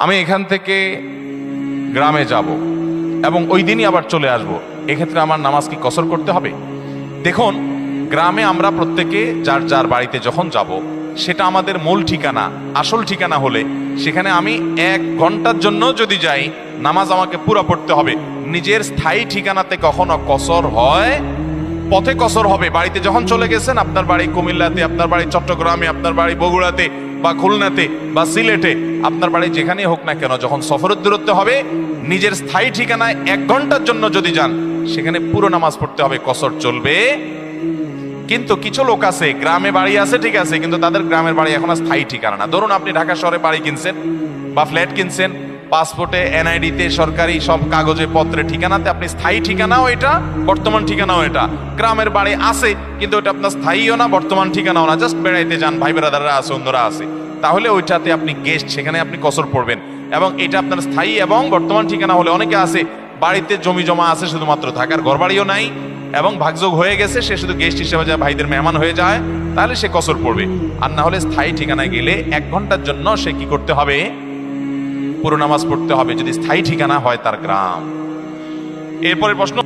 আমি এখান থেকে গ্রামে যাব এবং ওই দিনই আবার চলে আসব, এক্ষেত্রে আমার নামাজ কি কসর করতে হবে? দেখুন, গ্রামে আমরা প্রত্যেকে যার যার বাড়িতে যখন যাব, সেটা আমাদের মূল ঠিকানা, আসল ঠিকানা হলে সেখানে আমি 1 ঘন্টার জন্য যদি যাই, নামাজ আমাকে পুরো পড়তে হবে। নিজের স্থায়ী ঠিকানাতে কখনো কসর হয়? পথে কসর হবে। বাড়িতে যখন চলে গেছেন, আপনার বাড়ি কুমিল্লাতে, আপনার বাড়ি চট্টগ্রামে, আপনার বাড়ি বগুড়াতে বা খুলনাতে বা সিলেটে, আপনার বাড়ি যেখানেই হোক না কেন, যখন সফরের দূরত্ব হবে, নিজের স্থায়ী ঠিকানায় 1 ঘন্টার জন্য যদি যান, সেখানে পুরো নামাজ পড়তে হবে, কসর চলবে। কিন্তু কিছু লোক আছে, গ্রামে বাড়ি আছে ঠিক আছে, কিন্তু তাদের গ্রামের বাড়ি এখন আর স্থায়ী ঠিকানা না। ধরুন আপনি ঢাকা শহরে বাড়ি কিনছেন বা ফ্ল্যাট কিনছেন, পাসপোর্টে, এনআইডিতে, সরকারি সব কাগজে পত্রে ঠিকানাতে আপনি স্থায়ী ঠিকানাও এটা, বর্তমান ঠিকানাও এটা। গ্রামের বাড়ি আছে কিন্তু ওটা আপনার স্থায়ীও না, বর্তমান ঠিকানাও না, জাস্ট বেড়াইতে যান, ভাই বেড়াদাররা আছে, অন্যরা আছে, তাহলে ওইটাতে আপনি গেস্ট, সেখানে আপনি কসর পড়বেন। এবং এটা আপনার স্থায়ী এবং বর্তমান ঠিকানা হলে, অনেকে আছে বাড়িতে জমি জমা আছে, শুধুমাত্র থাকার ঘর বাড়িও নাই এবং ভাগযোগ হয়ে গেছে, সে শুধু গেস্ট হিসেবে যায়, ভাইদের মেহমান হয়ে যায়, তাহলে সে কসর পড়বে। আর না হলে স্থায়ী ঠিকানায় গেলে 1 ঘন্টার জন্য সে কি করতে হবে? পুরো নামাজ পড়তে হবে, যদি স্থায়ী ঠিকানা হয় তার গ্রাম। এরপরের প্রশ্ন।